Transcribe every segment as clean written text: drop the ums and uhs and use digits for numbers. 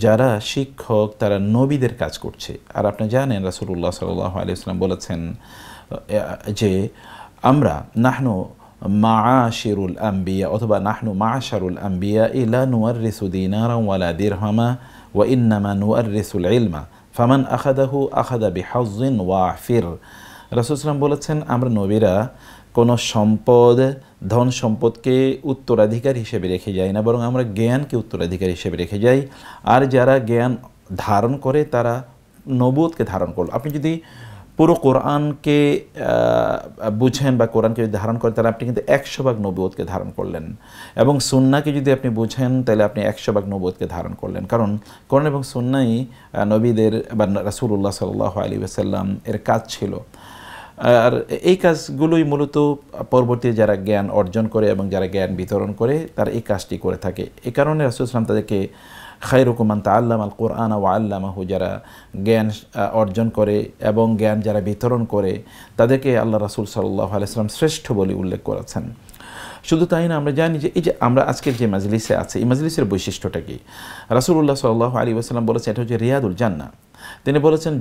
যারা শিক্ষক তারা নবীদের কাজ করছে। আর আপনি জানেন রাসূলুল্লাহ সাল্লাল্লাহু আলাইহি ওয়াসাল্লাম বলেছেন যে আমরা নাহনু মাআশিরুল আম্বিয়া অথবা নাহনু মাআশারুল আম্বিয়া লা নুওয়ারিসু দিনারা ওয়ালা দিরহামা ওয়া ইন্নামা নুওয়ারিসুল ইলমা ফামান আখাযাহু আখাযা বিহাজ্জিন ওয়াফির। রাসূল সাল্লাল্লাহু বলেছেন আমরা নবীরা কোনো সম্পদ ধন সম্পদকে উত্তরাধিকার হিসেবে রেখে যাই না, বরং আমরা জ্ঞানকে উত্তরাধিকার হিসেবে রেখে যাই। আর যারা জ্ঞান ধারণ করে তারা নবুয়তকে ধারণ করল। আপনি যদি পুরো কোরআনকে বুঝেন বা কোরআনকে যদি ধারণ করেন তাহলে আপনি কিন্তু 100% নবুয়তকে ধারণ করলেন, এবং সুন্নাহকে যদি আপনি বুঝেন তাহলে আপনি 100% নবুয়তকে ধারণ করলেন। কারণ কোরআন এবং সুন্নাহই নবীদের বা রাসূলুল্লাহ সাল্লাল্লাহু আলাইহি ওয়াসাল্লাম এর কাজ ছিল। আর এই কাজগুলোই মূলত পরবর্তী যারা জ্ঞান অর্জন করে এবং যারা জ্ঞান বিতরণ করে তারা এই কাজটি করে থাকে। এই কারণে রাসূল সাল্লাল্লাহু আলাইহি ওয়াসাল্লাম তাদেরকে খায়রুকুম মান তাআল্লামাল কুরআনা ওয়া আল্লামাহু, যারা জ্ঞান অর্জন করে এবং জ্ঞান যারা বিতরণ করে তাদেরকে আল্লাহ রাসূল সাল্লাল্লাহু আলাইহি ওয়াসাল্লাম শ্রেষ্ঠ বলে উল্লেখ করেছেন। শুধু তাই না, আমরা জানি যে এই যে আমরা আজকের যে মাজলিসে আছে এই মাজলিসের বৈশিষ্ট্যটা কি। রাসূলুল্লাহ সাল্লাল্লাহু আলাইহি ওয়াসাল্লাম বলেছেন এটা হচ্ছে রিয়াদুল জান্নাহ। তিনি বলেছেন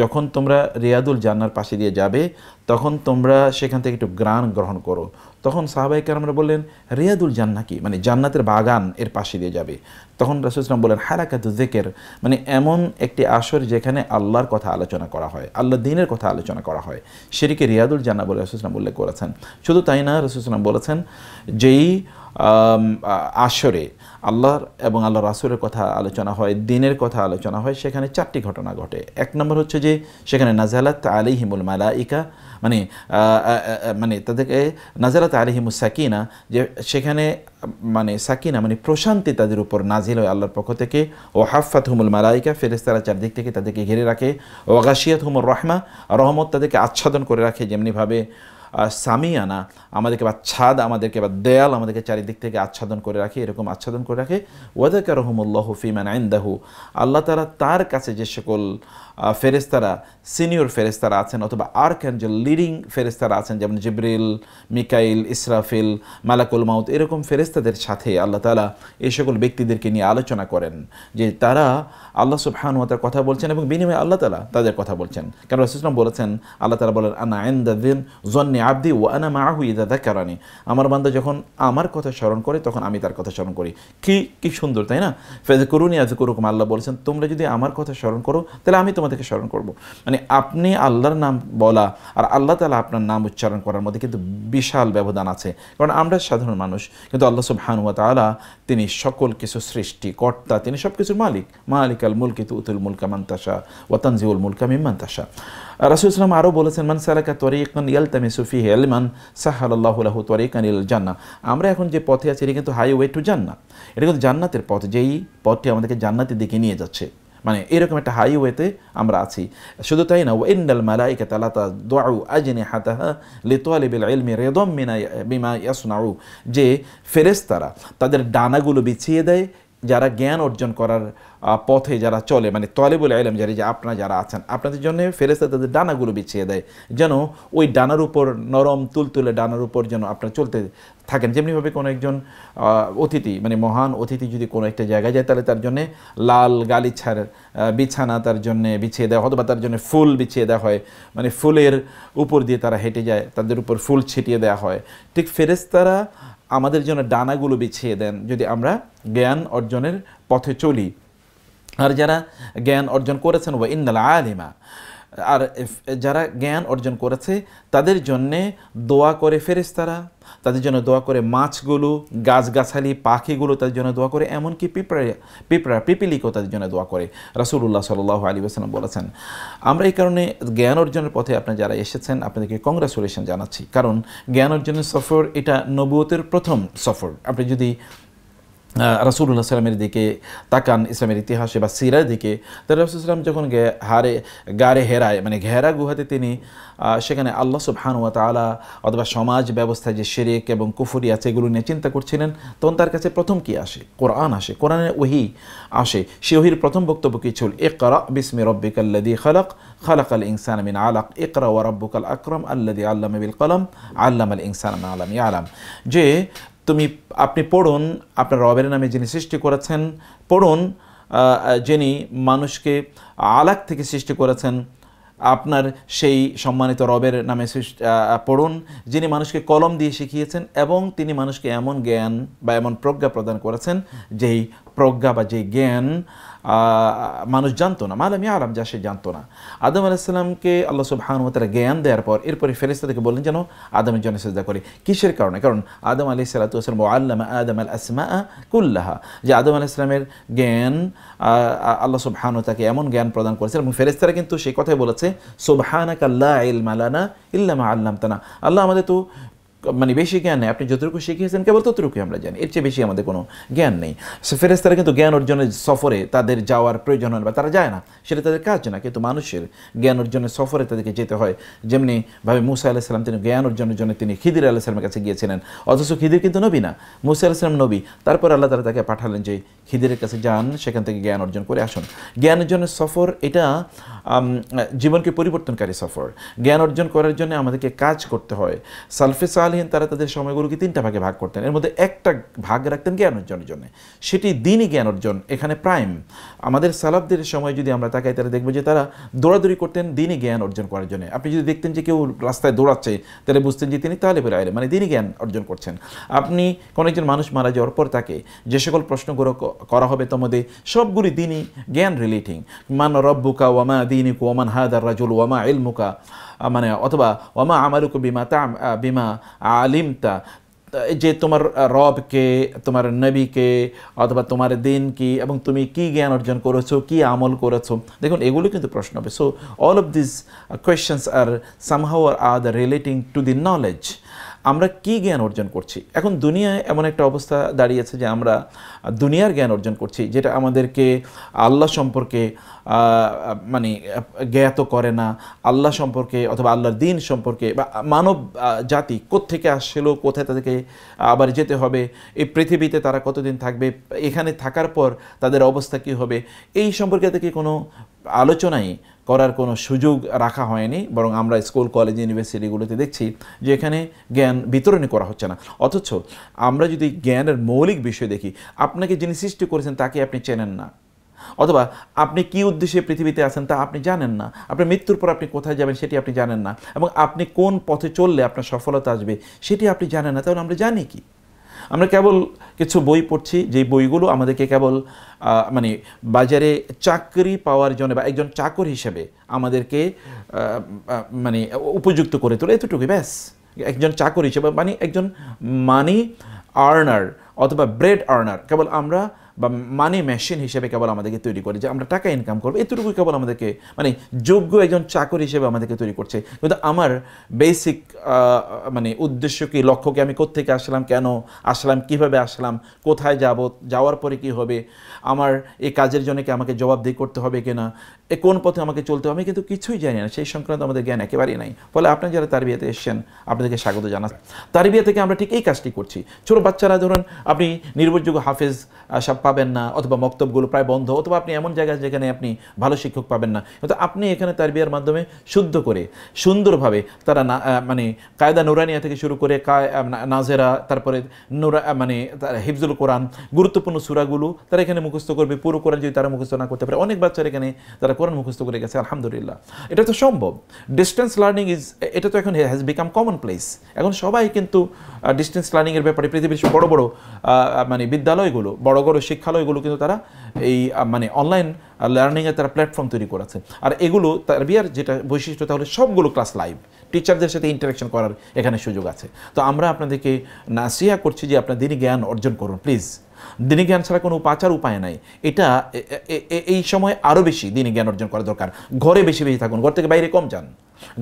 যখন তোমরা রিয়াদুল জান্নার পাশে দিয়ে যাবে তখন তোমরা সেখান থেকে একটু গ্রাণ গ্রহণ করো। তখন সাহাবায়ে কেরামরা বললেন রিয়াদুল জান্নাহ কি, মানে জান্নাতের বাগান এর পাশে দিয়ে যাবে। তখন রাসূল সাল্লাল্লাহু আলাইহি ওয়াসাল্লাম বলেন হালাকাতু যিকর, মানে এমন একটি আসর যেখানে আল্লাহর কথা আলোচনা করা হয়, আল্লাহ দ্বীনের কথা আলোচনা করা হয়, সেটিকে রিয়াদুল জান্নাহ বলে রাসূল সাল্লাল্লাহু আলাইহি ওয়াসাল্লাম উল্লেখ করেছেন। শুধু তাই না, রাসূল সাল্লাল্লাহু আলাইহি ওয়াসাল্লাম বলেছেন যেই আসরে আল্লাহর এবং আল্লাহ রাসূলের কথা আলোচনা হয়, দ্বীনের কথা আলোচনা হয়, সেখানে 4টি ঘটনা ঘটে। এক নম্বর হচ্ছে যে সেখানে নাজালাত আলাইহিমুল মালাইকা, মানে তাদেরকে নাজালাত আলাইহিমুস সাকিনা, যে সেখানে মানে সাকিনা মানে প্রশান্তি তাদের উপর নাজিল হয় আল্লাহর পক্ষ থেকে। ও হাফাতহুমুল মালাইকা, ফেরেশতারা চারদিক থেকে তাদেরকে ঘিরে রাখে। ও গাশিয়াতহুমুর রাহমা, রহমত তাদেরকে আচ্ছাদন করে রাখে, যেমনিভাবে সামিয়ানা আমাদেরকে বা ছাদ আমাদেরকে বা দেয়াল আমাদেরকে চারিদিক থেকে আচ্ছাদন করে রাখে, এরকম আচ্ছাদন করে রাখে। ওয়াযাকারহুমুল্লাহু ফিমান ইনদাহু, আল্লাহ তাআলা তার কাছে যে সকল ফেরেশতারা সিনিয়র ফেরেশতারা আছেন অথবা আর্কএঞ্জেল লিডিং ফেরেশতারা আছেন, যেমন জিবরিল, মিকাইল, ইসরাফিল, মালাকুল মাউত, এরকম ফেরেশতাদের সাথে আল্লাহ তাআলা এই সকল ব্যক্তিদেরকে নিয়ে আলোচনা করেন যে তারা আল্লাহ সুবহানাহু ওয়া তাআলার কথা বলছেন এবং বিনিময়ে আল্লাহ তাআলা তাদের কথা বলছেন। কারণ রাসূল সাল্লাল্লাহু আলাইহি ওয়াসাল্লাম বলেছেন, আল্লাহ তাআলা বলেন আনা ইনদা যন্নি আবদি ওয়া আনা মাআহু ইযা যাকারানি, আমার বান্দা যখন আমার কথা স্মরণ করে তখন আমি তার কথা স্মরণ করি। কি সুন্দর, তাই না? ফাযকুরুনি আযকুরুকুম, আল্লাহ বলেছেন তোমরা যদি আমার কথা স্মরণ করো তাহলে আমি তোমাদেরকে স্মরণ করব। মানে আপনি আল্লাহর নাম বলা আর আল্লাহ তাআলা আপনার নাম উচ্চারণ করার মধ্যে কিন্তু বিশাল ব্যবধান আছে। কারণ আমরা সাধারণ মানুষ, কিন্তু আল্লাহ সুবহানাহু ওয়া তাআলা তিনি সকল কিছু সৃষ্টি কর্তা, তিনি সব কিছুর মালিক। মালিকাল মুলকি তুতিল মুলকা মান তাশা ওয়া তানজিউল মুলকা মিম্মান তাশা। রাসূল সাল্লাল্লাহু আলাইহি ওয়াসাল্লাম আরও বলেছেন মান সালাকা তরিকান ইয়ালতামিসু ফিহি ইলমান সাহালাল্লাহু লাহু তরিকান ইলাল জান্নাহ। আমরা এখন যে পথে আছি এটা কিন্তু হাইওয়ে টু জান্নাহ, এটা কিন্তু জান্নাতের পথ, যেই পথটি আমাদেরকে জান্নাতের দিকে নিয়ে যাচ্ছে। মানে এরকম একটা হাইওয়েতে আমরা আছি। শুধু তাই না, ওয়া ইন্নাল মালাইকাতা লা তাদউ আজনিহাতাহা লিতালিবিল ইলমি রিদাম বিমা ইয়াসনাউ, যে ফেরেশতারা তাদের ডানাগুলো বিছিয়ে দেয় যারা জ্ঞান অর্জন করার পথে যারা চলে, মানে তলেবুল ইলম যারা, যে আপনারা যারা আছেন আপনাদের জন্য ফেরেশতা তাদের ডানাগুলো বিছিয়ে দেয় যেন ওই ডানার উপর নরম তুলতুলে ডানার উপর যেন আপনারা চলতে থাকেন। যেমনিভাবে কোনো একজন অতিথি, মানে মহান অতিথি যদি কোনো একটা জায়গায় যায় তাহলে তার জন্যে লাল গালিছার বিছানা তার জন্যে বিছিয়ে দেওয়া, অথবা তার জন্য ফুল বিছিয়ে দেওয়া হয়, মানে ফুলের উপর দিয়ে তারা হেঁটে যায়, তাদের উপর ফুল ছিটিয়ে দেওয়া হয়। ঠিক ফেরেশতারা আমাদের জন্য ডানাগুলো বিছিয়ে দেন যদি আমরা জ্ঞান অর্জনের পথে চলি। আর যারা জ্ঞান অর্জন করেছেন ওয়া ইন্নাল আলিমা, আর যারা জ্ঞান অর্জন করেছে তাদের জন্যে দোয়া করে ফেরেশতারা, তাদের জন্য দোয়া করে মাছগুলো, গাছগাছালি, পাখিগুলো তাদের জন্য দোয়া করে, এমনকি পিপিলিকও তাদের জন্য দোয়া করে। রাসূলুল্লাহ সাল্লাল্লাহু আলাইহি ওয়াসাল্লাম বলেছেন। আমরা এই কারণে জ্ঞান অর্জনের পথে আপনারা যারা এসেছেন আপনাদেরকে কংগ্রাচুলেশন জানাচ্ছি, কারণ জ্ঞান অর্জনের সফর এটা নবুয়তের প্রথম সফর। আপনি যদি রাসূলুল্লাহ সাল্লামের দিকে তাকান, ইসলামের ইতিহাসে বা সিরার দিকে, তাহলে রাসূল সাল্লাম যখন গারে হেরায়, মানে ঘেরা গুহাতে তিনি সেখানে আল্লাহ সুবহানাহু ওয়া তাআলা অথবা সমাজ ব্যবস্থায় যে শিরক এবং কুফরি আছে এগুলো নিয়ে চিন্তা করছিলেন, তখন তার কাছে প্রথম কি আসে? কোরআন আসে, কোরআনের ওহী আসে। সে ওহীর প্রথম বক্তব্য কি ছিল? ইকরা বিসমি রাব্বিকাল্লাযী খালাক খালাকাল ইনসানা মিন আলাক ইকরা ওয়া রাব্বুকাল আকরাম আল্লাযী আল্লামা বিল কলম আল্লামাল ইনসানা মা লাম ইয়ালাম, যে আপনি পড়ুন আপনার রবের নামে যিনি সৃষ্টি করেছেন, পড়ুন যিনি মানুষকে আলাক থেকে সৃষ্টি করেছেন, আপনার সেই সম্মানিত রবের নামে পড়ুন, যিনি মানুষকে কলম দিয়ে শিখিয়েছেন এবং তিনি মানুষকে এমন জ্ঞান বা এমন প্রজ্ঞা প্রদান করেছেন যেই প্রজ্ঞা বা যেই জ্ঞান মানুষ জানতো না, মালাম ইয়ালাম, যা সে জানতো না। আদম আলাইহিস সালামকে আল্লাহ সুবহানাহু ওয়া তাআলা জ্ঞান দেওয়ার পর এরপরে ফেরেশতাদেরকে বললেন যেন আদমের জন্য সিজদা করে। কিসের কারণে? কারণ আদম আলাইহিস সালাতু ওয়াস সালাম আল্লামা আদম আল আসমাআ কুল্লাহা, যে আদম আলাইহিস সালামের জ্ঞান আল্লাহ সুবহানাহু ওয়া তাআলা এমন জ্ঞান প্রদান করেছেন এবং ফেরেশতারা কিন্তু সেই কথাই বলেছে, সুবহানাকা লা ইলমা লানা ইল্লা মা আল্লামতানা, আল্লাহ আমাদের তো মানে বেশি জ্ঞান নেই, আপনি যতটুকু শিখিয়েছেন কেবল ততটুকুই আমরা জানি, এর চেয়ে বেশি আমাদের কোনো জ্ঞান নেই। ফেরেশতারা কিন্তু জ্ঞান অর্জনের সফরে তাদের যাওয়ার প্রয়োজন হয় বা তারা যায় না, সেটা তাদের কাজ না, কিন্তু মানুষের জ্ঞান অর্জনের সফরে তাদেরকে যেতে হয়। যেমনিভাবে মুসা আলাইহিস সালাম তিনি জ্ঞান অর্জনের জন্য তিনি খিদির আলাইহিস সালামের কাছে গিয়েছিলেন, অথচ খিদির কিন্তু নবী না, মুসা আলাইহিস সালাম নবী। তারপর আল্লাহ তাআলা তাকে পাঠালেন যে খিদিরের কাছে যান, সেখান থেকে জ্ঞান অর্জন করে আসুন। জ্ঞান অর্জনের সফর এটা জীবনকে পরিবর্তনকারী সফর। জ্ঞান অর্জন করার জন্য আমাদেরকে কাজ করতে হয়। সালফে সালেহিন তারা তাদের সময়গুলোকে 3টা ভাগে ভাগ করতেন, এর মধ্যে একটা ভাগ রাখতেন জ্ঞান অর্জনের জন্য, সেটি দিনই জ্ঞান অর্জন, এখানে প্রাইম। আমাদের সালাফদের সময় যদি আমরা তাকাই তাহলে দেখবো যে তারা দৌড়াদৌড়ি করতেন দিনই জ্ঞান অর্জন করার জন্য। আপনি যদি দেখতেন যে কেউ রাস্তায় দৌড়াচ্ছে তাহলে বুঝতেন যে তিনি তালেবুল ইলম, মানে দিনই জ্ঞান অর্জন করছেন। আপনি কোনো একজন মানুষ মারা যাওয়ার পর তাকে যে সকল প্রশ্নগুলো করা হবে তোমাদের সবগুলি দিনই জ্ঞান রিলেটিং, মান রব্বুকা ওয়ামা দীনুকা ওয়ামান হাদার রাজুল ওয়ামা ইলমুকা, মানে অথবা ওয়ামা আমালুকা বিমা আলিমতা, যে তোমার রবকে, তোমার নবীকে, অথবা তোমার দিন কি এবং তুমি কি জ্ঞান অর্জন করেছো, কি আমল করেছো। দেখুন এগুলো কিন্তু প্রশ্ন হবে। So all of this questions are somehow are the relating to the knowledge. আমরা কি জ্ঞান অর্জন করছি? এখন দুনিয়ায় এমন একটা অবস্থা দাঁড়িয়েছে যে আমরা দুনিয়ার জ্ঞান অর্জন করছি, যেটা আমাদেরকে আল্লাহ সম্পর্কে মানে জ্ঞাত করে না, আল্লাহ সম্পর্কে অথবা আল্লাহর দিন সম্পর্কে বা মানব জাতি কোত্থেকে আসছিল, কোথায় তাদেরকে আবার যেতে হবে, এই পৃথিবীতে তারা কতদিন থাকবে, এখানে থাকার পর তাদের অবস্থা কী হবে, এই সম্পর্কে তাদেরকে কোনো আলোচনাই করার কোনো সুযোগ রাখা হয়নি। বরং আমরা স্কুল, কলেজ, ইউনিভার্সিটিগুলোতে দেখছি যে এখানে জ্ঞান বিতরণই করা হচ্ছে না। অথচ আমরা যদি জ্ঞানের মৌলিক বিষয় দেখি, আপনাকে যিনি সৃষ্টি করেছেন তাকে আপনি চেনেন না, অথবা আপনি কি উদ্দেশ্যে পৃথিবীতে আছেন তা আপনি জানেন না, আপনার মৃত্যুর পর আপনি কোথায় যাবেন সেটি আপনি জানেন না, এবং আপনি কোন পথে চললে আপনার সফলতা আসবে সেটি আপনি জানেন না। তাহলে আমরা জানি কি? আমরা কেবল কিছু বই পড়ছি, যেই বইগুলো আমাদেরকে কেবল মানে বাজারে চাকরি পাওয়ার জন্য বা একজন চাকর হিসেবে আমাদেরকে মানে উপযুক্ত করে তোলে, এতটুকুই ব্যাস। একজন চাকর হিসেবে মানে একজন মানি আর্নার অথবা ব্রেড আর্নার, কেবল আমরা বা মানি মেশিন হিসেবে কেবল আমাদেরকে তৈরি করে যে আমরা টাকা ইনকাম করবো, এতটুকুই কেবল আমাদেরকে মানে যোগ্য একজন চাকর হিসেবে আমাদেরকে তৈরি করছে। কিন্তু আমার বেসিক মানে উদ্দেশ্য কি, লক্ষ্য কি, আমি কোত্থেকে আসলাম, কেন আসলাম, কিভাবে আসলাম, কোথায় যাব, যাওয়ার পরে কি হবে, আমার এই কাজের জন্য কি আমাকে জবাবদিহি করতে হবে কিনা, কোন পথে আমাকে চলতে হবে, আমি কিন্তু কিছুই জানি না। সেই সংক্রান্ত আমাদের জ্ঞান একেবারেই নাই। ফলে আপনারা যারা তারবিয়াতে এসেছেন আপনাদেরকে স্বাগত জানাচ্ছি। তারবিয়া থেকে আমরা ঠিক এই কাজটি করছি। ছোটো বাচ্চারা ধরুন আপনি নির্ভরযোগ্য হাফেজ সব পাবেন না, অথবা মক্তবগুলো প্রায় বন্ধ, অথবা আপনি এমন জায়গায় যেখানে আপনি ভালো শিক্ষক পাবেন না, কিন্তু আপনি এখানে তারবিয়ার মাধ্যমে শুদ্ধ করে সুন্দরভাবে তারা মানে কায়দা নুরানিয়া থেকে শুরু করে নাজেরা, তারপরে মানে হিফজুল কোরআন, গুরুত্বপূর্ণ সূরাগুলো তারা এখানে মুখস্থ করবে। পুরো কোরআন যদি তারা মুখস্থ না করতে পারে, অনেক বাচ্চারা এখানে তারা কোরআন মুখস্থ করে গেছে, আলহামদুলিল্লাহ। এটা তো সম্ভব। ডিস্টেন্স লার্নিং এটা তো এখন হ্যাজ বিকাম কমন প্লেস। এখন সবাই কিন্তু ডিস্টেন্স লার্নিংয়ের ব্যাপারে পৃথিবীর বড় বড় মানে বিদ্যালয়গুলো, বড় বড় শিক্ষালয়গুলো কিন্তু তারা এই মানে অনলাইন লার্নিংয়ের তারা প্ল্যাটফর্ম তৈরি করেছে। আর এগুলো তারবিয়ার যেটা বৈশিষ্ট্য, তাহলে সবগুলো ক্লাস লাইভ, টিচারদের সাথে ইন্টারাকশন করার এখানে সুযোগ আছে। তো আমরা আপনাদেরকে নাসিহা করছি যে আপনার দিনী জ্ঞান অর্জন করুন প্লিজ। দিনী জ্ঞান ছাড়া কোনো উপাচার উপায় নাই। এটা এই সময় আরও বেশি দিনী জ্ঞান অর্জন করা দরকার। ঘরে বেশি বেশি থাকুন, ঘর থেকে বাইরে কম যান,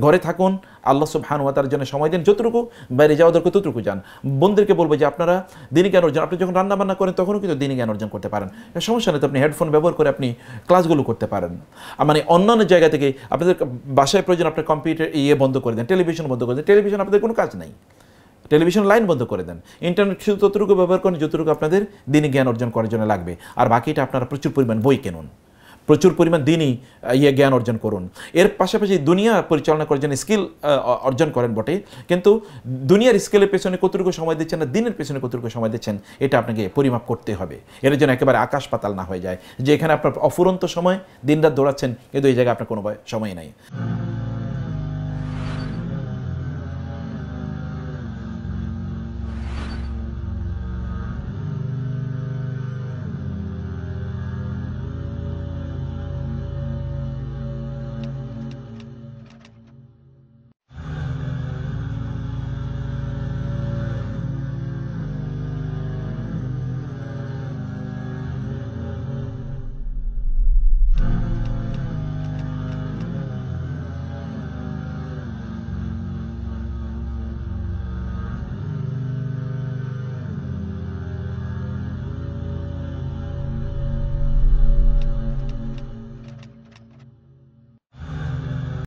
ঘরে থাকুন, আল্লাহ সুবহানাহু ওয়া তাআলার জন্য সময় দিন, যতটুকু বাইরে যাওয়া দরকার ততটুকু যান। বোনদেরকে বলবো যে আপনারা দিনী জ্ঞান অর্জন, আপনি যখন রান্না বান্না করেন তখনও কিন্তু দিনী জ্ঞান অর্জন করতে পারেন, সমস্যা নেই। তো আপনি হেডফোন ব্যবহার করে আপনি ক্লাসগুলো করতে পারেন। মানে অন্যান্য জায়গা থেকে আপনাদের বাসায় প্রয়োজন আপনার কম্পিউটার বন্ধ করে দেন, টেলিভিশন বন্ধ করে দেন, টেলিভিশন আপনাদের কোনো কাজ নাই, টেলিভিশন লাইন বন্ধ করে দেন, ইন্টারনেট শুধু ততটুকু ব্যবহার করেন যতটুকু আপনাদের দিনী জ্ঞান অর্জন করার জন্য লাগবে। আর বাকিটা আপনারা প্রচুর পরিমাণ বই কিনুন, প্রচুর পরিমাণ দিনই জ্ঞান অর্জন করুন। এর পাশাপাশি দুনিয়া পরিচালনা করার জন্য স্কিল অর্জন করেন বটে, কিন্তু দুনিয়ার স্কিলের পেছনে কতটুকু সময় দিচ্ছেন না দিনের পেছনে কতটুকু সময় দিচ্ছেন এটা আপনাকে পরিমাপ করতে হবে। এর জন্য একেবারে আকাশ পাতাল না হয়ে যায় যে এখানে আপনার অফুরন্ত সময় দিনরাত দৌড়াচ্ছেন, কিন্তু এই জায়গায় আপনার কোনো সময় নাই।